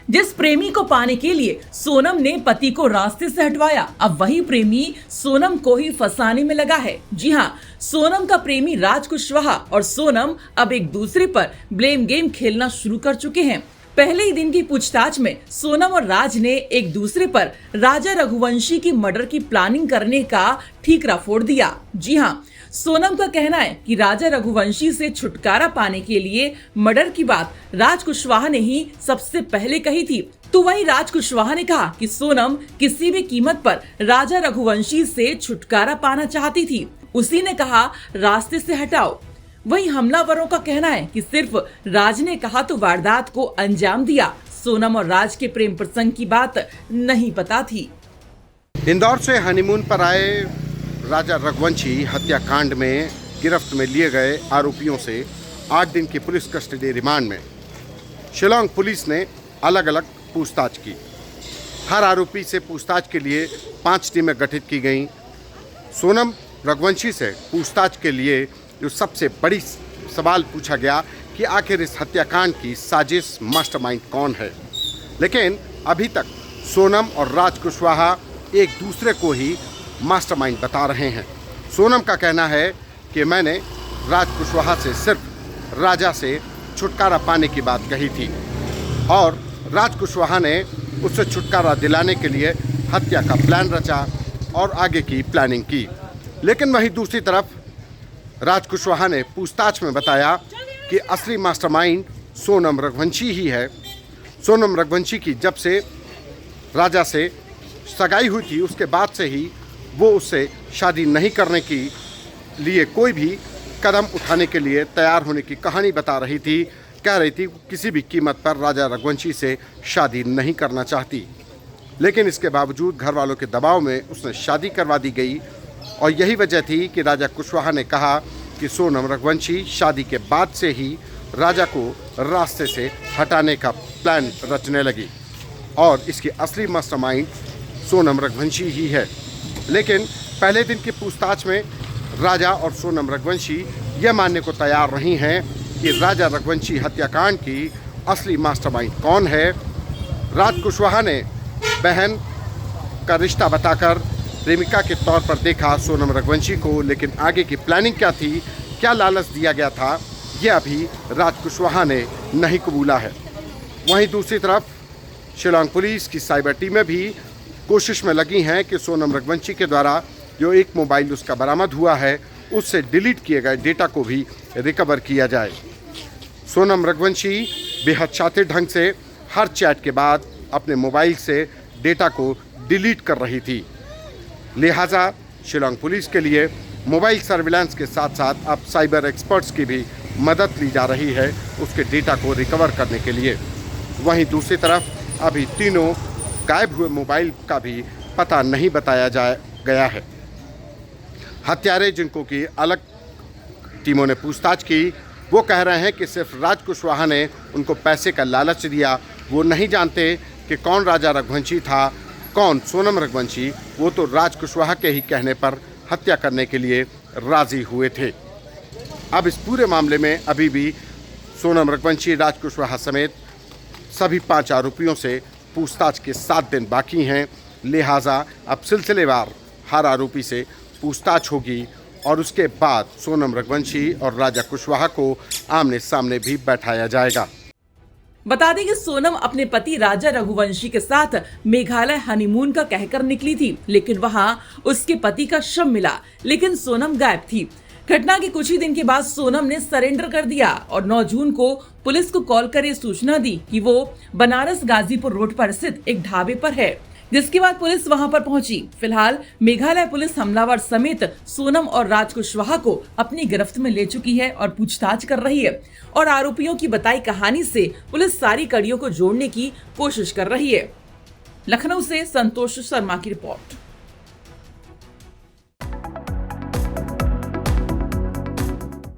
जिस प्रेमी को पाने के लिए सोनम ने पति को रास्ते से हटवाया, अब वही प्रेमी सोनम को ही फंसाने में लगा है। जी हाँ, सोनम का प्रेमी राज कुशवाहा और सोनम अब एक दूसरे पर ब्लेम गेम खेलना शुरू कर चुके हैं। पहले ही दिन की पूछताछ में सोनम और राज ने एक दूसरे पर राजा रघुवंशी की मर्डर की प्लानिंग करने का ठीकरा फोड़ दिया। जी हाँ, सोनम का कहना है कि राजा रघुवंशी से छुटकारा पाने के लिए मर्डर की बात राज कुशवाहा ने ही सबसे पहले कही थी। तो वहीं राज कुशवाहा ने कहा कि सोनम किसी भी कीमत पर राजा रघुवंशी से छुटकारा पाना चाहती थी। उसी ने कहा रास्ते से हटाओ। वहीं हमलावरों का कहना है कि सिर्फ राज ने कहा तो वारदात को अंजाम दिया। सोनम और राज के प्रेम प्रसंग की बात नहीं पता थी। इंदौर से हनीमून पर आए राजा रघुवंशी हत्याकांड में गिरफ्त में लिए गए आरोपियों से 8 दिन की पुलिस कस्टडी रिमांड में शिलांग पुलिस ने अलग अलग पूछताछ की। हर आरोपी से पूछताछ के लिए 5 टीमें गठित की गईं। सोनम रघुवंशी से पूछताछ के लिए जो सबसे बड़ी सवाल पूछा गया कि आखिर इस हत्याकांड की साजिश मास्टरमाइंड कौन है। लेकिन अभी तक सोनम और राज कुशवाहा एक दूसरे को ही मास्टरमाइंड बता रहे हैं। सोनम का कहना है कि मैंने राज कुशवाहा से सिर्फ राजा से छुटकारा पाने की बात कही थी और राज कुशवाहा ने उससे छुटकारा दिलाने के लिए हत्या का प्लान रचा और आगे की प्लानिंग की। लेकिन वहीं दूसरी तरफ राज कुशवाहा ने पूछताछ में बताया कि असली मास्टरमाइंड सोनम रघुवंशी ही है। सोनम रघुवंशी की जब से राजा से सगाई हुई थी उसके बाद से ही वो उससे शादी नहीं करने के लिए कोई भी कदम उठाने के लिए तैयार होने की कहानी बता रही थी। कह रही थी किसी भी कीमत पर राजा रघुवंशी से शादी नहीं करना चाहती। लेकिन इसके बावजूद घर वालों के दबाव में उसने शादी करवा दी गई और यही वजह थी कि राजा कुशवाहा ने कहा कि सोनम रघुवंशी शादी के बाद से ही राजा को रास्ते से हटाने का प्लान रचने लगी और इसकी असली मास्टरमाइंड सोनम रघुवंशी ही है। लेकिन पहले दिन की पूछताछ में राजा और सोनम रघुवंशी यह मानने को तैयार नहीं हैं कि राजा रघुवंशी हत्याकांड की असली मास्टरमाइंड कौन है। राज कुशवाहा ने बहन का रिश्ता बताकर प्रेमिका के तौर पर देखा सोनम रघुवंशी को, लेकिन आगे की प्लानिंग क्या थी, क्या लालच दिया गया था, यह अभी राज कुशवाहा ने नहीं कबूला है। वहीं दूसरी तरफ शिलांग पुलिस की साइबर टीमें भी कोशिश में लगी हैं कि सोनम रघुवंशी के द्वारा जो एक मोबाइल उसका बरामद हुआ है उससे डिलीट किए गए डेटा को भी रिकवर किया जाए। सोनम रघुवंशी बेहद शातिर ढंग से हर चैट के बाद अपने मोबाइल से डेटा को डिलीट कर रही थी। लिहाजा शिलांग पुलिस के लिए मोबाइल सर्विलांस के साथ साथ अब साइबर एक्सपर्ट्स की भी मदद ली जा रही है उसके डेटा को रिकवर करने के लिए। वहीं दूसरी तरफ अभी तीनों गायब हुए मोबाइल का भी पता नहीं बताया गया है। हत्यारे जिनको की अलग टीमों ने पूछताछ की वो कह रहे हैं कि सिर्फ राज कुशवाहा ने उनको पैसे का लालच दिया। वो नहीं जानते कि कौन राजा रघुवंशी था, कौन सोनम रघुवंशी। वो तो राज कुशवाहा के ही कहने पर हत्या करने के लिए राजी हुए थे। अब इस पूरे मामले में अभी भी सोनम रघुवंशी, राज कुशवाहा समेत सभी 5 आरोपियों से पूछताछ के 7 दिन बाकी हैं। लिहाजा अब सिलसिलेवार हर आरोपी से पूछताछ होगी और उसके बाद सोनम रघुवंशी और राजा कुशवाहा को आमने सामने भी बैठाया जाएगा। बता दें कि सोनम अपने पति राजा रघुवंशी के साथ मेघालय हनीमून का कहकर निकली थी, लेकिन वहां उसके पति का शव मिला, लेकिन सोनम गायब थी। घटना के कुछ ही दिन के बाद सोनम ने सरेंडर कर दिया और 9 जून को पुलिस को कॉल कर ये सूचना दी कि वो बनारस गाजीपुर रोड पर स्थित एक ढाबे पर है, जिसके बाद पुलिस वहां पर पहुंची। फिलहाल मेघालय पुलिस हमलावर समेत सोनम और राज कुशवाहा को अपनी गिरफ्त में ले चुकी है और पूछताछ कर रही है और आरोपियों की बताई कहानी से पुलिस सारी कड़ियों को जोड़ने की कोशिश कर रही है। लखनऊ से संतोष शर्मा की रिपोर्ट।